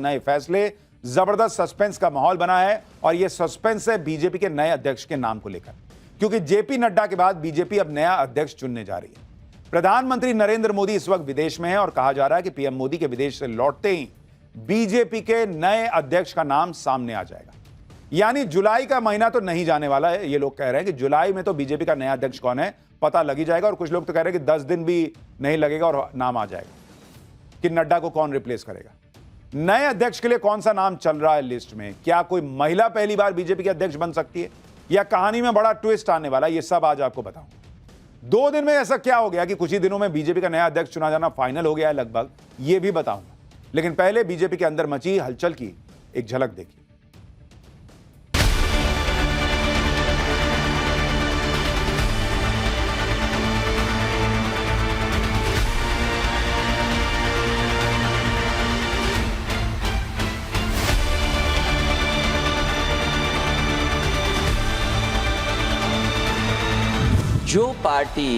नए फैसले, जबरदस्त सस्पेंस का माहौल बना है और यह सस्पेंस है बीजेपी के नए अध्यक्ष के नाम को लेकर, क्योंकि जेपी नड्डा के बाद बीजेपी अब नया अध्यक्ष चुनने जा रही है। प्रधानमंत्री नरेंद्र मोदी इस वक्त विदेश में है और कहा जा रहा है कि पीएम मोदी के विदेश से लौटते ही बीजेपी के नए अध्यक्ष का नाम सामने आ जाएगा। यानी जुलाई का महीना तो नहीं जाने वाला है। ये लोग कह रहे हैं कि जुलाई में तो बीजेपी का नया अध्यक्ष कौन है पता लग ही जाएगा, और कुछ लोग तो कह रहे हैं कि 10 दिन भी नहीं लगेगा और नाम आ जाएगा कि नड्डा को कौन रिप्लेस करेगा। नए अध्यक्ष के लिए कौन सा नाम चल रहा है लिस्ट में? क्या कोई महिला पहली बार बीजेपी के अध्यक्ष बन सकती है, या कहानी में बड़ा ट्विस्ट आने वाला है? ये सब आज आपको बताऊं। 2 दिन में ऐसा क्या हो गया कि कुछ ही दिनों में बीजेपी का नया अध्यक्ष चुना जाना फाइनल हो गया है लगभग, ये भी बताऊंगा। लेकिन पहले बीजेपी के अंदर मची हलचल की एक झलक देखिए। जो पार्टी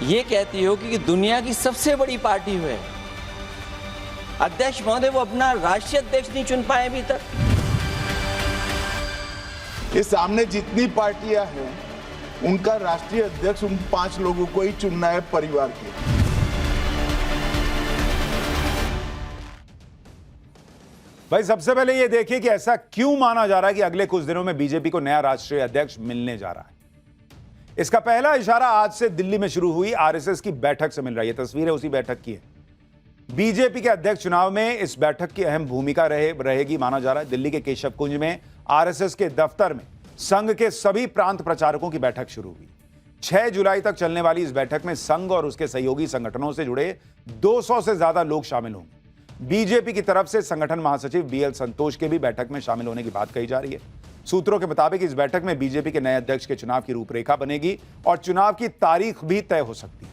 ये कहती हो कि दुनिया की सबसे बड़ी पार्टी है, अध्यक्ष महोदय वो अपना राष्ट्रीय अध्यक्ष नहीं चुन पाए अभी तक। ये सामने जितनी पार्टियां हैं उनका राष्ट्रीय अध्यक्ष उन 5 लोगों को ही चुनना है परिवार के। भाई सबसे पहले ये देखिए कि ऐसा क्यों माना जा रहा है कि अगले कुछ दिनों में बीजेपी को नया राष्ट्रीय अध्यक्ष मिलने जा रहा है। इसका पहला इशारा आज से दिल्ली में शुरू हुई आरएसएस की बैठक से मिल रहा है। ये तस्वीर है उसी बैठक की है। बीजेपी के अध्यक्ष चुनाव में इस बैठक की अहम भूमिका रहेगी माना जा रहा है। दिल्ली के केशव कुंज में आरएसएस के दफ्तर में संघ के सभी प्रांत प्रचारकों की बैठक शुरू हुई। 6 जुलाई तक चलने वाली इस बैठक में संघ और उसके सहयोगी संगठनों से जुड़े 200 से ज्यादा लोग शामिल होंगे। बीजेपी की तरफ से संगठन महासचिव बीएल संतोष के भी बैठक में शामिल होने की बात कही जा रही है। सूत्रों के मुताबिक इस बैठक में बीजेपी के नए अध्यक्ष के चुनाव की रूपरेखा बनेगी और चुनाव की तारीख भी तय हो सकती है।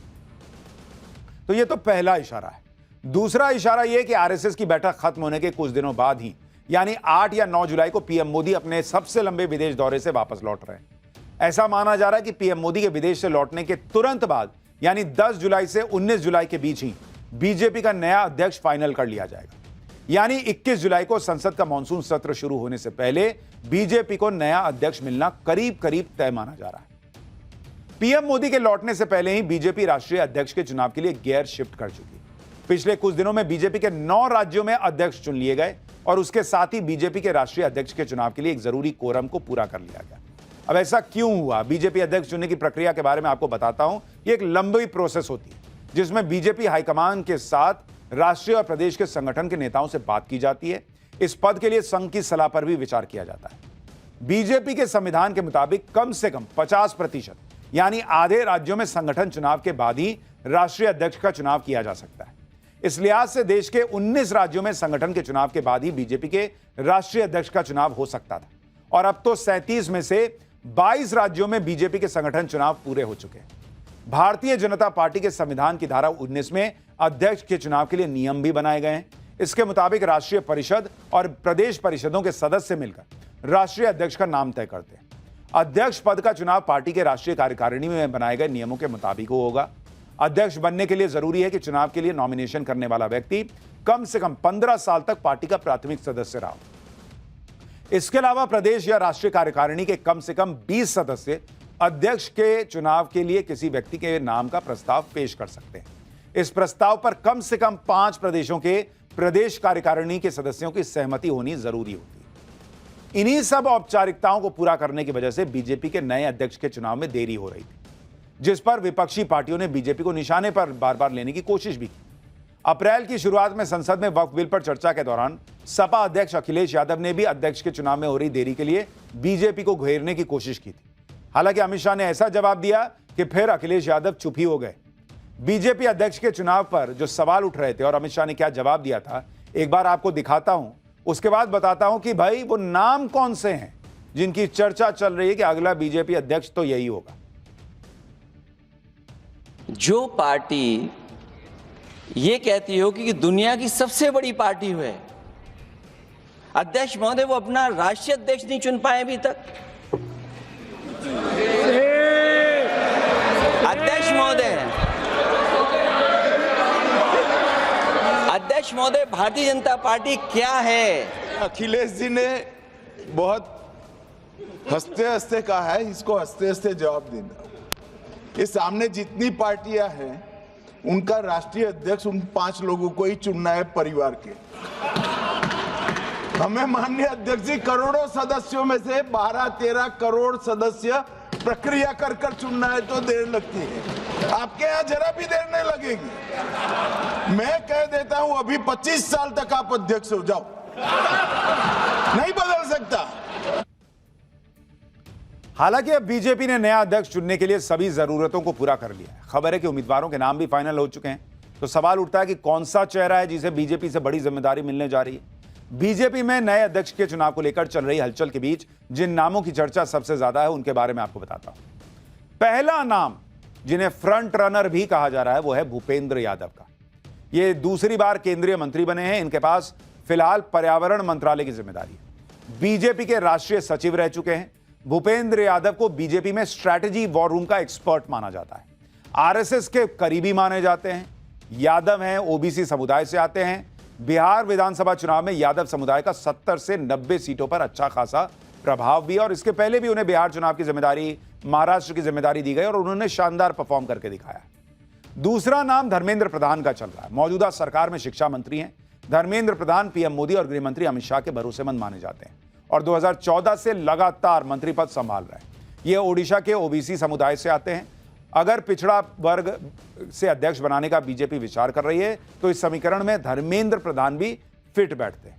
तो यह तो पहला इशारा है। दूसरा इशारा यह कि आरएसएस की बैठक खत्म होने के कुछ दिनों बाद ही यानी 8 या 9 जुलाई को पीएम मोदी अपने सबसे लंबे विदेश दौरे से वापस लौट रहे हैं। ऐसा माना जा रहा है कि पीएम मोदी के विदेश से लौटने के तुरंत बाद यानी 10 जुलाई से 19 जुलाई के बीच ही बीजेपी का नया अध्यक्ष फाइनल कर लिया जाएगा। यानी 21 जुलाई को संसद का मॉनसून सत्र शुरू होने से पहले बीजेपी को नया अध्यक्ष मिलना करीब करीब तय माना जा रहा है। पीएम मोदी के लौटने से पहले ही बीजेपी राष्ट्रीय अध्यक्ष के चुनाव के लिए गियर शिफ्ट कर चुकी। पिछले कुछ दिनों में बीजेपी के 9 राज्यों में अध्यक्ष चुन लिए गए और उसके साथ ही बीजेपी के राष्ट्रीय अध्यक्ष के चुनाव के लिए एक जरूरी कोरम को पूरा कर लिया गया। अब ऐसा क्यों हुआ? बीजेपी अध्यक्ष चुनने की प्रक्रिया के बारे में आपको बताता हूं। यह एक लंबी प्रोसेस होती है जिसमें बीजेपी हाईकमान के साथ राष्ट्रीय और प्रदेश के संगठन के नेताओं से बात की जाती है। इस पद के लिए संघ की सलाह पर भी विचार किया जाता है। बीजेपी के संविधान के मुताबिक कम से कम 50% यानी आधे राज्यों में संगठन चुनाव के बाद ही राष्ट्रीय अध्यक्ष का चुनाव किया जा सकता है। इस लिहाज से देश के 19 राज्यों में संगठन के चुनाव के बाद ही बीजेपी के राष्ट्रीय अध्यक्ष का चुनाव हो सकता था, और अब तो 37 में से 22 राज्यों में बीजेपी के संगठन चुनाव पूरे हो चुके हैं। भारतीय जनता पार्टी के संविधान की धारा 19 में अध्यक्ष के चुनाव के लिए नियम भी बनाए गए हैं। इसके मुताबिक राष्ट्रीय परिषद और प्रदेश परिषदों के सदस्य मिलकर राष्ट्रीय अध्यक्ष का नाम तय करते हैं। अध्यक्ष पद का चुनाव पार्टी के राष्ट्रीय कार्यकारिणी में बनाए गए नियमों के मुताबिक होगा। अध्यक्ष बनने के लिए जरूरी है कि चुनाव के लिए नॉमिनेशन करने वाला व्यक्ति कम से कम 15 साल तक पार्टी का प्राथमिक सदस्य रहा हो। इसके अलावा प्रदेश या राष्ट्रीय कार्यकारिणी के कम से कम 20 सदस्य अध्यक्ष के चुनाव के लिए किसी व्यक्ति के नाम का प्रस्ताव पेश कर सकते हैं। इस प्रस्ताव पर कम से कम 5 प्रदेशों के प्रदेश कार्यकारिणी के सदस्यों की सहमति होनी जरूरी होती है। इन्हीं सब औपचारिकताओं को पूरा करने की वजह से बीजेपी के नए अध्यक्ष के चुनाव में देरी हो रही थी, जिस पर विपक्षी पार्टियों ने बीजेपी को निशाने पर बार बार लेने की कोशिश भी की। अप्रैल की शुरुआत में संसद में वक्फ बिल पर चर्चा के दौरान सपा अध्यक्ष अखिलेश यादव ने भी अध्यक्ष के चुनाव में हो रही देरी के लिए बीजेपी को घेरने की कोशिश की थी। हालांकि अमित शाह ने ऐसा जवाब दिया कि फिर अखिलेश यादव चुप ही हो गए। बीजेपी अध्यक्ष के चुनाव पर जो सवाल उठ रहे थे और अमित शाह ने क्या जवाब दिया था, एक बार आपको दिखाता हूं, उसके बाद बताता हूं कि भाई वो नाम कौन से हैं जिनकी चर्चा चल रही है कि अगला बीजेपी अध्यक्ष तो यही होगा। जो पार्टी ये कहती हो कि दुनिया की सबसे बड़ी पार्टी है, अध्यक्ष महोदय वो अपना राष्ट्रीय अध्यक्ष नहीं चुन पाए अभी तक। अध्यक्ष अध्यक्ष महोदय, भारतीय जनता पार्टी क्या है? अखिलेश जी ने बहुत हंसते हंसते कहा है, इसको हंसते हंसते जवाब देना। ये सामने जितनी पार्टियां हैं उनका राष्ट्रीय अध्यक्ष उन 5 लोगों को ही चुनना है परिवार के। हमें माननीय अध्यक्ष जी करोड़ों सदस्यों में से 12-13 करोड़ सदस्य प्रक्रिया कर कर चुनना है तो देर लगती है, आपके यहाँ जरा भी देर नहीं लगेगी। मैं कह देता हूं अभी 25 साल तक आप अध्यक्ष हो जाओ, नहीं बदल सकता। हालांकि अब बीजेपी ने नया अध्यक्ष चुनने के लिए सभी जरूरतों को पूरा कर लिया है। खबर है कि उम्मीदवारों के नाम भी फाइनल हो चुके हैं। तो सवाल उठता है कि कौन सा चेहरा है जिसे बीजेपी से बड़ी जिम्मेदारी मिलने जा रही है। बीजेपी में नए अध्यक्ष के चुनाव को लेकर चल रही हलचल के बीच जिन नामों की चर्चा सबसे ज्यादा है उनके बारे में आपको बताता हूं। पहला नाम जिन्हें फ्रंट रनर भी कहा जा रहा है वो है भूपेंद्र यादव का। ये दूसरी बार केंद्रीय मंत्री बने हैं। इनके पास फिलहाल पर्यावरण मंत्रालय की जिम्मेदारी है। बीजेपी के राष्ट्रीय सचिव रह चुके हैं। भूपेंद्र यादव को बीजेपी में स्ट्रैटेजी वॉर रूम का एक्सपर्ट माना जाता है। आरएसएस के करीबी माने जाते हैं। यादव हैं, ओबीसी समुदाय से आते हैं। बिहार विधानसभा चुनाव में यादव समुदाय का 70 से 90 सीटों पर अच्छा खासा प्रभाव भी, और इसके पहले भी उन्हें बिहार चुनाव की जिम्मेदारी, महाराष्ट्र की जिम्मेदारी दी गई और उन्होंने शानदार परफॉर्म करके दिखाया। दूसरा नाम धर्मेंद्र प्रधान का चल रहा है। मौजूदा सरकार में शिक्षा मंत्री हैं। धर्मेंद्र प्रधान पीएम मोदी और गृह मंत्री अमित शाह के भरोसेमंद माने जाते हैं और 2014 से लगातार मंत्री पद संभाल रहे हैं। ये ओडिशा के ओबीसी समुदाय से आते हैं। अगर पिछड़ा वर्ग से अध्यक्ष बनाने का बीजेपी विचार कर रही है तो इस समीकरण में धर्मेंद्र प्रधान भी फिट बैठते हैं।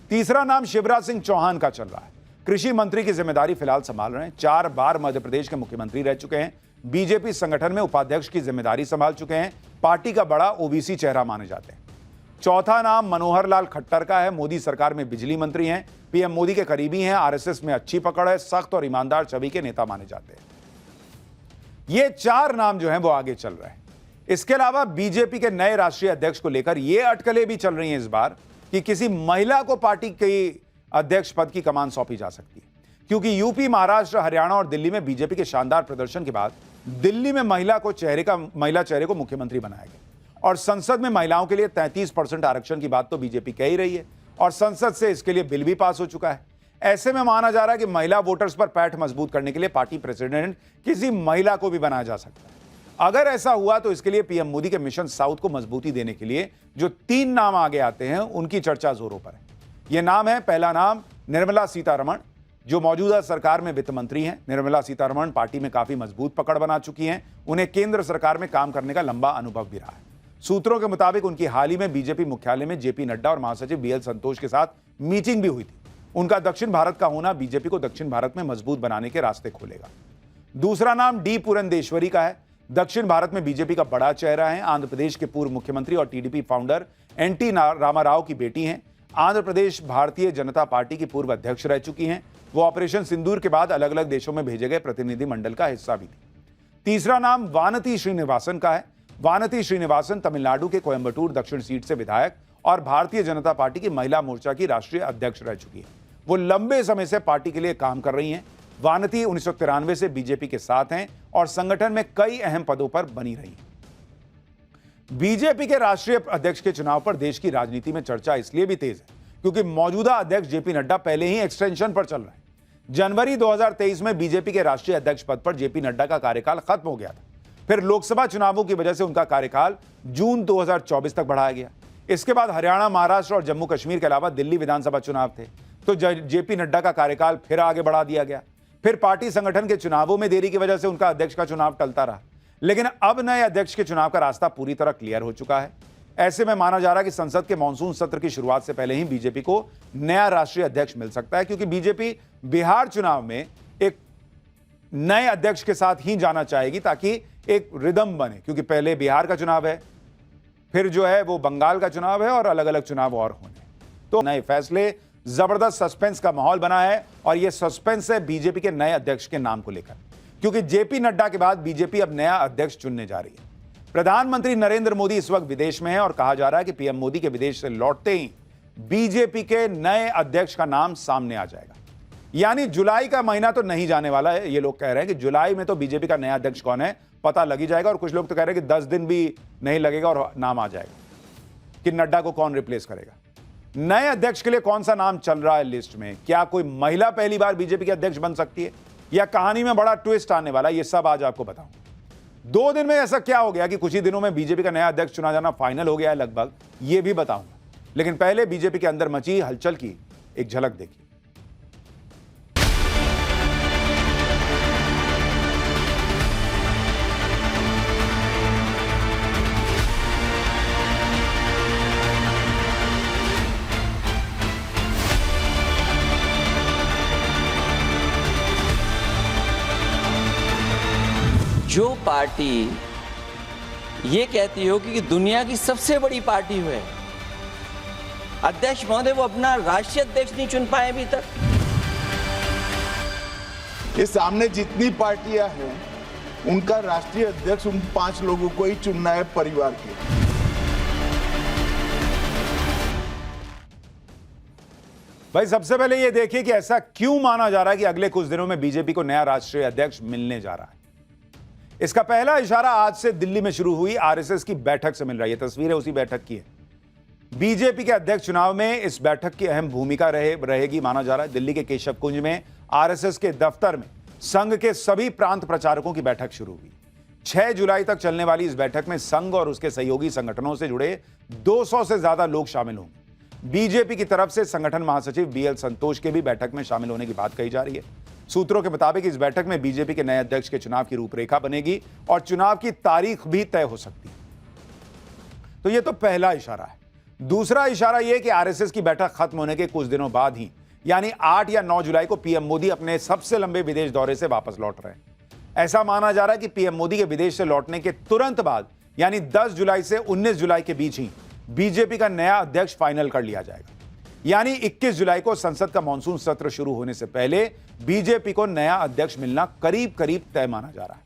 तीसरा नाम शिवराज सिंह चौहान का चल रहा है। कृषि मंत्री की जिम्मेदारी फिलहाल संभाल रहे हैं। 4 बार मध्य प्रदेश के मुख्यमंत्री रह चुके हैं। बीजेपी संगठन में उपाध्यक्ष की जिम्मेदारी संभाल चुके हैं। पार्टी का बड़ा ओबीसी चेहरा माने जाते हैं। चौथा नाम मनोहर लाल खट्टर का है। मोदी सरकार में बिजली मंत्री हैं। पीएम मोदी के करीबी हैं। आरएसएस में अच्छी पकड़ है। सख्त और ईमानदार छवि के नेता माने जाते हैं। ये 4 नाम जो हैं वो आगे चल रहे हैं। इसके अलावा बीजेपी के नए राष्ट्रीय अध्यक्ष को लेकर ये अटकलें भी चल रही हैं इस बार कि किसी महिला को पार्टी के अध्यक्ष पद की कमान सौंपी जा सकती है, क्योंकि यूपी, महाराष्ट्र, हरियाणा और दिल्ली में बीजेपी के शानदार प्रदर्शन के बाद दिल्ली में महिला चेहरे को मुख्यमंत्री बनाया गया और संसद में महिलाओं के लिए 33% आरक्षण की बात तो बीजेपी कह ही रही है और संसद से इसके लिए बिल भी पास हो चुका है। ऐसे में माना जा रहा है कि महिला वोटर्स पर पैठ मजबूत करने के लिए पार्टी प्रेसिडेंट किसी महिला को भी बनाया जा सकता है। अगर ऐसा हुआ तो इसके लिए पीएम मोदी के मिशन साउथ को मजबूती देने के लिए जो 3 नाम आगे आते हैं उनकी चर्चा जोरों पर है। यह नाम है, पहला नाम निर्मला सीतारमण, जो मौजूदा सरकार में वित्त मंत्री हैं। निर्मला सीतारमण पार्टी में काफी मजबूत पकड़ बना चुकी हैं। उन्हें केंद्र सरकार में काम करने का लंबा अनुभव भी रहा है। सूत्रों के मुताबिक उनकी हाल ही में बीजेपी मुख्यालय में जेपी नड्डा और महासचिव बीएल संतोष के साथ मीटिंग भी हुई थी। उनका दक्षिण भारत का होना बीजेपी को दक्षिण भारत में मजबूत बनाने के रास्ते खोलेगा। दूसरा नाम डी पुरंदेश्वरी का है। दक्षिण भारत में बीजेपी का बड़ा चेहरा है। आंध्र प्रदेश के पूर्व मुख्यमंत्री और टीडीपी फाउंडर एनटी रामाराव की बेटी हैं। आंध्र प्रदेश भारतीय जनता पार्टी की पूर्व अध्यक्ष रह चुकी हैं। वो ऑपरेशन सिंदूर के बाद अलग अलग देशों में भेजे गए प्रतिनिधिमंडल का हिस्सा भी थी। तीसरा नाम वानती श्रीनिवासन का है। वानती श्रीनिवासन तमिलनाडु के कोयंबटूर दक्षिण सीट से विधायक और भारतीय जनता पार्टी की महिला मोर्चा की राष्ट्रीय अध्यक्ष रह चुकी है। वो लंबे समय से पार्टी के लिए काम कर रही हैं। वानती 1993 से बीजेपी के साथ हैं और संगठन में कई अहम पदों पर बनी रही हैं। बीजेपी के राष्ट्रीय अध्यक्ष के चुनाव पर देश की राजनीति में चर्चा इसलिए भी तेज है क्योंकि मौजूदा अध्यक्ष जेपी नड्डा पहले ही एक्सटेंशन पर चल रहे हैं। जनवरी 2023 में बीजेपी के राष्ट्रीय अध्यक्ष पद पर जेपी नड्डा का कार्यकाल खत्म हो गया था। फिर लोकसभा चुनावों की वजह से उनका कार्यकाल जून 2024 तक बढ़ाया गया। इसके बाद हरियाणा, महाराष्ट्र और जम्मू कश्मीर के अलावा दिल्ली विधानसभा चुनाव थे तो जेपी नड्डा का कार्यकाल फिर आगे बढ़ा दिया गया। फिर पार्टी संगठन के चुनावों में देरी की वजह से उनका अध्यक्ष का चुनाव टलता रहा, लेकिन अब नए अध्यक्ष के चुनाव का रास्ता पूरी तरह क्लियर हो चुका है। ऐसे में माना जा रहा है कि संसद के मॉनसून सत्र की शुरुआत से पहले ही बीजेपी को नया राष्ट्रीय अध्यक्ष मिल सकता है, क्योंकि बीजेपी बिहार चुनाव में एक नए अध्यक्ष के साथ ही जाना चाहेगी ताकि एक रिदम बने, क्योंकि पहले बिहार का चुनाव है, फिर जो है वो बंगाल का चुनाव है और अलग अलग चुनाव और होने। तो नए फैसले, जबरदस्त सस्पेंस का माहौल बना है और यह सस्पेंस है बीजेपी के नए अध्यक्ष के नाम को लेकर, क्योंकि जेपी नड्डा के बाद बीजेपी अब नया अध्यक्ष चुनने जा रही है। प्रधानमंत्री नरेंद्र मोदी इस वक्त विदेश में है और कहा जा रहा है कि पीएम मोदी के विदेश से लौटते ही बीजेपी के नए अध्यक्ष का नाम सामने आ जाएगा। यानी जुलाई का महीना तो नहीं जाने वाला है। ये लोग कह रहे हैं कि जुलाई में तो बीजेपी का नया अध्यक्ष कौन है पता लग ही जाएगा, और कुछ लोग तो कह रहे हैं कि 10 दिन भी नहीं लगेगा और नाम आ जाएगा। कि नड्डा को कौन रिप्लेस करेगा, नए अध्यक्ष के लिए कौन सा नाम चल रहा है लिस्ट में, क्या कोई महिला पहली बार बीजेपी के अध्यक्ष बन सकती है, या कहानी में बड़ा ट्विस्ट आने वाला, ये सब आज आपको बताऊंगा। 2 दिन में ऐसा क्या हो गया कि कुछ ही दिनों में बीजेपी का नया अध्यक्ष चुना जाना फाइनल हो गया है लगभग, ये भी बताऊंगा। लेकिन पहले बीजेपी के अंदर मची हलचल की एक झलक देखिए। जो पार्टी ये कहती हो कि दुनिया की सबसे बड़ी पार्टी है, अध्यक्ष महोदय वो अपना राष्ट्रीय अध्यक्ष नहीं चुन पाए अभी तक। ये सामने जितनी पार्टियां हैं उनका राष्ट्रीय अध्यक्ष उन 5 लोगों को ही चुनना है परिवार के। भाई सबसे पहले यह देखिए कि ऐसा क्यों माना जा रहा है कि अगले कुछ दिनों में बीजेपी को नया राष्ट्रीय अध्यक्ष मिलने जा रहा है। इसका पहला इशारा आज से दिल्ली में शुरू हुई आरएसएस की बैठक से मिल रहा है। यह तस्वीर है उसी बैठक की है। बीजेपी के अध्यक्ष चुनाव में इस बैठक की अहम भूमिका रहेगी माना जा रहा है। दिल्ली के केशव कुंज में आरएसएस के दफ्तर में संघ के सभी प्रांत प्रचारकों की बैठक शुरू हुई। 6 जुलाई तक चलने वाली इस बैठक में संघ और उसके सहयोगी संगठनों से जुड़े 200 से ज्यादा लोग शामिल होंगे। बीजेपी की तरफ से संगठन महासचिव बीएल संतोष के भी बैठक में शामिल होने की बात कही जा रही है। सूत्रों के मुताबिक इस बैठक में बीजेपी के नए अध्यक्ष के चुनाव की रूपरेखा बनेगी और चुनाव की तारीख भी तय हो सकती है। तो यह तो पहला इशारा है। दूसरा इशारा यह कि आरएसएस की बैठक खत्म होने के कुछ दिनों बाद ही यानी 8 या 9 जुलाई को पीएम मोदी अपने सबसे लंबे विदेश दौरे से वापस लौट रहे हैं। ऐसा माना जा रहा है कि पीएम मोदी के विदेश से लौटने के तुरंत बाद यानी 10 जुलाई से 19 जुलाई के बीच ही बीजेपी का नया अध्यक्ष फाइनल कर लिया जाएगा। यानी 21 जुलाई को संसद का मॉनसून सत्र शुरू होने से पहले बीजेपी को नया अध्यक्ष मिलना करीब करीब तय माना जा रहा है।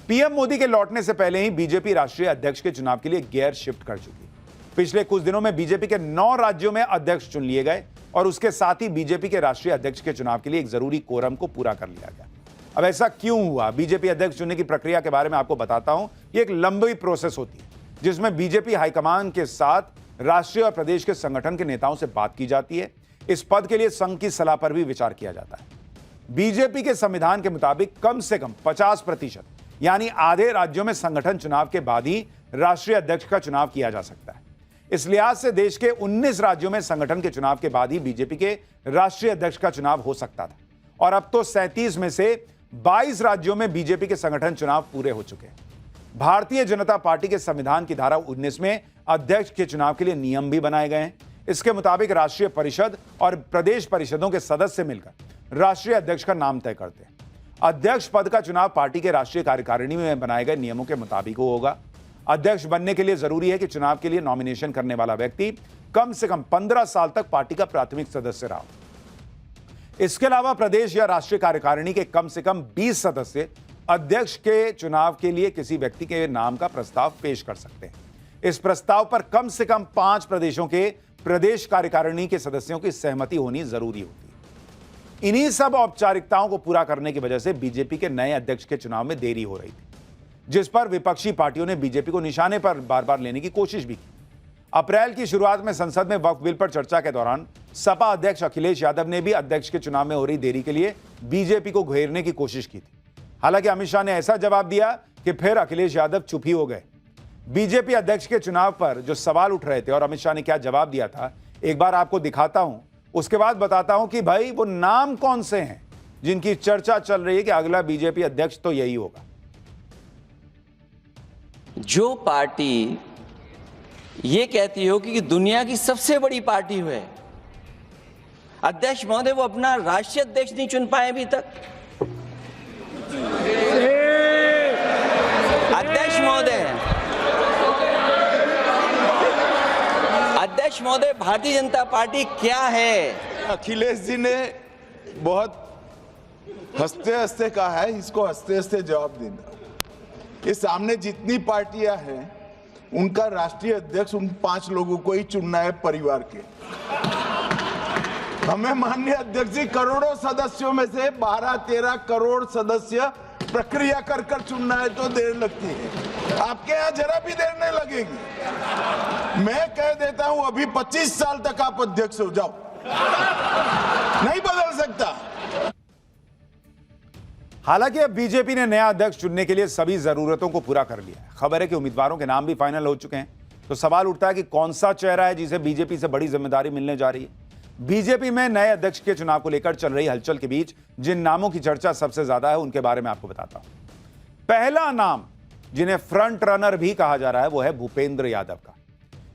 पीएम मोदी के लौटने से पहले ही बीजेपी राष्ट्रीय अध्यक्ष के चुनाव के लिए गियर शिफ्ट कर चुकी है। पिछले कुछ दिनों में बीजेपी के 9 राज्यों में अध्यक्ष चुन लिए गए और उसके साथ ही बीजेपी के राष्ट्रीय अध्यक्ष के चुनाव के लिए एक जरूरी कोरम को पूरा कर लिया गया। अब ऐसा क्यों हुआ, बीजेपी अध्यक्ष चुनने की प्रक्रिया के बारे में आपको बताता हूं। यह एक लंबी प्रोसेस होती है जिसमें बीजेपी हाईकमान के साथ राष्ट्रीय और प्रदेश के संगठन के नेताओं से बात की जाती है। इस पद के लिए संघ की सलाह पर भी विचार किया जाता है। बीजेपी के संविधान के मुताबिक कम से कम 50% यानी आधे राज्यों में संगठन चुनाव के बाद ही राष्ट्रीय अध्यक्ष का चुनाव किया जा सकता है। इस लिहाज से देश के 19 राज्यों में संगठन के चुनाव के बाद ही बीजेपी के राष्ट्रीय अध्यक्ष का चुनाव हो सकता था और अब तो 37 में से 22 राज्यों में बीजेपी के संगठन चुनाव पूरे हो चुके हैं। भारतीय जनता पार्टी के संविधान की धारा 19 में अध्यक्ष के चुनाव के लिए नियम भी बनाए गए हैं। इसके मुताबिक राष्ट्रीय परिषद और प्रदेश परिषदों के सदस्य मिलकर राष्ट्रीय अध्यक्ष का नाम तय करते हैं। अध्यक्ष पद का चुनाव पार्टी के राष्ट्रीय कार्यकारिणी में बनाए गए नियमों के मुताबिक होगा। अध्यक्ष बनने के लिए जरूरी है कि चुनाव के लिए नॉमिनेशन करने वाला व्यक्ति कम से कम 15 साल तक पार्टी का प्राथमिक सदस्य रहा हो। इसके अलावा प्रदेश या राष्ट्रीय कार्यकारिणी के कम से कम 20 सदस्य अध्यक्ष के चुनाव के लिए किसी व्यक्ति के नाम का प्रस्ताव पेश कर सकते हैं। इस प्रस्ताव पर कम से कम 5 प्रदेशों के प्रदेश कार्यकारिणी के सदस्यों की सहमति होनी जरूरी होती है। इन्हीं सब औपचारिकताओं को पूरा करने की वजह से बीजेपी के नए अध्यक्ष के चुनाव में देरी हो रही थी, जिस पर विपक्षी पार्टियों ने बीजेपी को निशाने पर बार बार लेने की कोशिश भी की। अप्रैल की शुरुआत में संसद में वक्फ बिल पर चर्चा के दौरान सपा अध्यक्ष अखिलेश यादव ने भी अध्यक्ष के चुनाव में हो रही देरी के लिए बीजेपी को घेरने की कोशिश की थी। हालांकि अमित शाह ने ऐसा जवाब दिया कि फिर अखिलेश यादव चुप ही हो गए। बीजेपी अध्यक्ष के चुनाव पर जो सवाल उठ रहे थे और अमित शाह ने क्या जवाब दिया था, एक बार आपको दिखाता हूं, उसके बाद बताता हूं कि भाई वो नाम कौन से हैं जिनकी चर्चा चल रही है कि अगला बीजेपी अध्यक्ष तो यही होगा। जो पार्टी ये कहती हो कि दुनिया की सबसे बड़ी पार्टी है, अध्यक्ष महोदय वो अपना राष्ट्रीय अध्यक्ष नहीं चुन पाए अभी तक। अध्यक्ष महोदय भारतीय जनता पार्टी क्या है? अखिलेश जी ने बहुत हंसते हंसते कहा है, इसको हंसते हंसते जवाब देना। ये सामने जितनी पार्टियां हैं उनका राष्ट्रीय अध्यक्ष उन 5 लोगों को ही चुनना है परिवार के। हमें माननीय अध्यक्ष जी करोड़ों सदस्यों में से 12-13 करोड़ सदस्य प्रक्रिया कर चुनना है तो देर लगती है। आपके यहां जरा भी देर नहीं लगेगी। मैं कह देता हूं अभी 25 साल तक आप अध्यक्ष हो जाओ, नहीं बदल सकता। हालांकि अब बीजेपी ने नया अध्यक्ष चुनने के लिए सभी जरूरतों को पूरा कर लिया है। खबर है कि उम्मीदवारों के नाम भी फाइनल हो चुके हैं। तो सवाल उठता है कि कौन सा चेहरा है जिसे बीजेपी से बड़ी जिम्मेदारी मिलने जा रही है। बीजेपी में नए अध्यक्ष के चुनाव को लेकर चल रही हलचल के बीच जिन नामों की चर्चा सबसे ज्यादा है उनके बारे में आपको बताता हूं। पहला नाम जिन्हें फ्रंट रनर भी कहा जा रहा है वो है भूपेंद्र यादव का।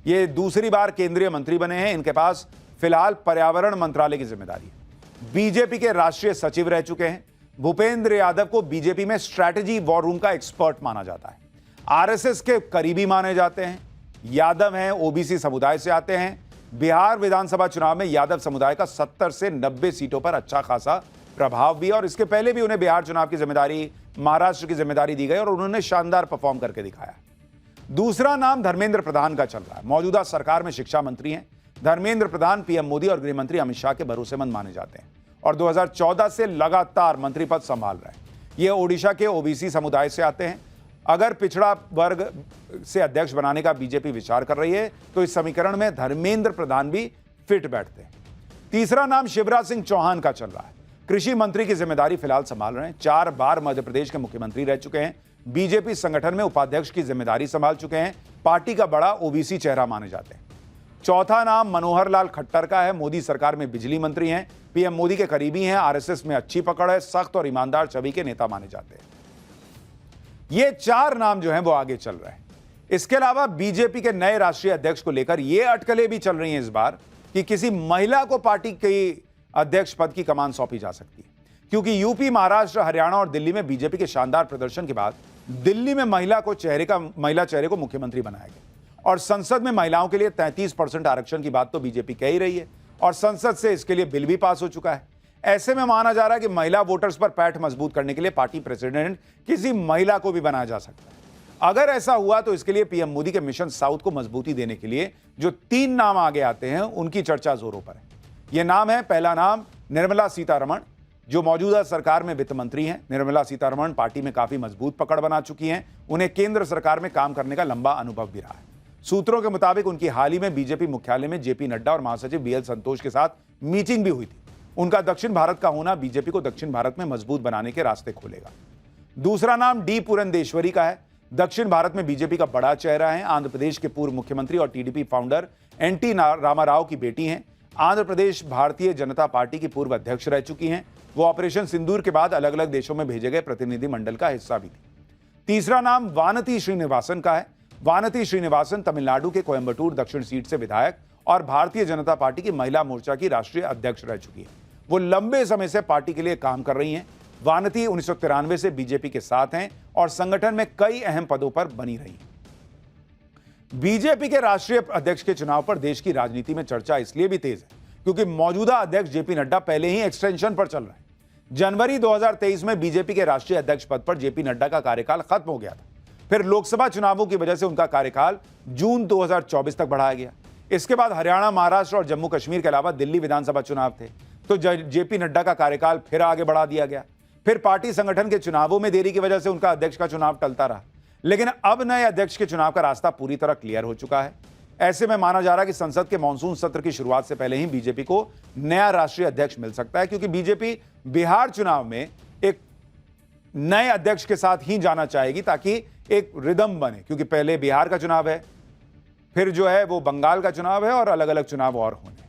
ये दूसरी बार केंद्रीय मंत्री बने हैं। इनके पास फिलहाल पर्यावरण मंत्रालय की जिम्मेदारी है। बीजेपी के राष्ट्रीय सचिव रह चुके हैं। भूपेंद्र यादव को बीजेपी में स्ट्रैटेजी वॉर रूम का एक्सपर्ट माना जाता है। आरएसएस के करीबी माने जाते हैं। यादव हैं, ओबीसी समुदाय से आते हैं। बिहार विधानसभा चुनाव में यादव समुदाय का 70 से 90 सीटों पर अच्छा खासा प्रभाव भी, और इसके पहले भी उन्हें बिहार चुनाव की जिम्मेदारी, महाराष्ट्र की जिम्मेदारी दी गई और उन्होंने शानदार परफॉर्म करके दिखाया। दूसरा नाम धर्मेंद्र प्रधान का चल रहा है। मौजूदा सरकार में शिक्षा मंत्री हैं। धर्मेंद्र प्रधान पीएम मोदी और गृह मंत्री अमित शाह के भरोसेमंद माने जाते हैं और 2014 से लगातार मंत्री पद संभाल रहे हैं। ये ओडिशा के ओबीसी समुदाय से आते हैं। अगर पिछड़ा वर्ग से अध्यक्ष बनाने का बीजेपी विचार कर रही है तो इस समीकरण में धर्मेंद्र प्रधान भी फिट बैठते हैं। तीसरा नाम शिवराज सिंह चौहान का चल रहा है। कृषि मंत्री की जिम्मेदारी फिलहाल संभाल रहे हैं। 4 बार मध्य प्रदेश के मुख्यमंत्री रह चुके हैं। बीजेपी संगठन में उपाध्यक्ष की जिम्मेदारी संभाल चुके हैं। पार्टी का बड़ा ओबीसी चेहरा माने जाते हैं। चौथा नाम मनोहर लाल खट्टर का है। मोदी सरकार में बिजली मंत्री हैं। पीएम मोदी के करीबी हैं। आरएसएस में अच्छी पकड़ है। सख्त और ईमानदार छवि के नेता माने जाते हैं। ये 4 नाम जो हैं वो आगे चल रहे हैं। इसके अलावा बीजेपी के नए राष्ट्रीय अध्यक्ष को लेकर ये अटकलें भी चल रही हैं इस बार कि किसी महिला को पार्टी के अध्यक्ष पद की कमान सौंपी जा सकती है, क्योंकि यूपी, महाराष्ट्र, हरियाणा और दिल्ली में बीजेपी के शानदार प्रदर्शन के बाद दिल्ली में महिला चेहरे को मुख्यमंत्री बनाया गया और संसद में महिलाओं के लिए 33% आरक्षण की बात तो बीजेपी कह ही रही है और संसद से इसके लिए बिल भी पास हो चुका है। ऐसे में माना जा रहा है कि महिला वोटर्स पर पैठ मजबूत करने के लिए पार्टी प्रेसिडेंट किसी महिला को भी बनाया जा सकता है। अगर ऐसा हुआ तो इसके लिए पीएम मोदी के मिशन साउथ को मजबूती देने के लिए जो 3 नाम आगे आते हैं उनकी चर्चा जोरों पर है। यह नाम है, पहला नाम निर्मला सीतारमण, जो मौजूदा सरकार में वित्त मंत्री हैं। निर्मला सीतारमण पार्टी में काफी मजबूत पकड़ बना चुकी हैं। उन्हें केंद्र सरकार में काम करने का लंबा अनुभव भी रहा है। सूत्रों के मुताबिक उनकी हाल ही में बीजेपी मुख्यालय में जेपी नड्डा और महासचिव बीएल संतोष के साथ मीटिंग भी हुई थी। उनका दक्षिण भारत का होना बीजेपी को दक्षिण भारत में मजबूत बनाने के रास्ते खोलेगा। दूसरा नाम डी पुरंदेश्वरी का है। दक्षिण भारत में बीजेपी का बड़ा चेहरा है। आंध्र प्रदेश के पूर्व मुख्यमंत्री और टीडीपी फाउंडर एनटी रामाराव की बेटी हैं। आंध्र प्रदेश भारतीय जनता पार्टी की पूर्व अध्यक्ष रह चुकी हैं। वो ऑपरेशन सिंदूर के बाद अलग अलग देशों में भेजे गए प्रतिनिधि मंडल का हिस्सा भी थी। तीसरा नाम वानती श्रीनिवासन का है। वानती श्रीनिवासन तमिलनाडु के कोयंबटूर दक्षिण सीट से विधायक और भारतीय जनता पार्टी की महिला मोर्चा की राष्ट्रीय अध्यक्ष रह चुकी है। वो लंबे समय से पार्टी के लिए काम कर रही हैं। वानती 1993 से बीजेपी के साथ हैं और संगठन में कई अहम पदों पर बनी रही हैं। बीजेपी के राष्ट्रीय अध्यक्ष के चुनाव पर देश की राजनीति में चर्चा इसलिए भी तेज है क्योंकि मौजूदा अध्यक्ष जेपी नड्डा पहले ही एक्सटेंशन पर चल रहे हैं। जनवरी 2023 में बीजेपी के राष्ट्रीय अध्यक्ष पद पर जेपी नड्डा का कार्यकाल खत्म हो गया था। फिर लोकसभा चुनावों की वजह से उनका कार्यकाल जून 2024 तक बढ़ाया गया। इसके बाद हरियाणा, महाराष्ट्र और जम्मू कश्मीर के अलावा दिल्ली विधानसभा चुनाव थे तो जेपी नड्डा का कार्यकाल फिर आगे बढ़ा दिया गया। फिर पार्टी संगठन के चुनावों में देरी की वजह से उनका अध्यक्ष का चुनाव टलता रहा, लेकिन अब नए अध्यक्ष के चुनाव का रास्ता पूरी तरह क्लियर हो चुका है। ऐसे में माना जा रहा है कि संसद के मॉनसून सत्र की शुरुआत से पहले ही बीजेपी को नया राष्ट्रीय अध्यक्ष मिल सकता है, क्योंकि बीजेपी बिहार चुनाव में एक नए अध्यक्ष के साथ ही जाना चाहेगी ताकि एक रिदम बने, क्योंकि पहले बिहार का चुनाव है, फिर जो है वो बंगाल का चुनाव है और अलग अलग चुनाव और होने।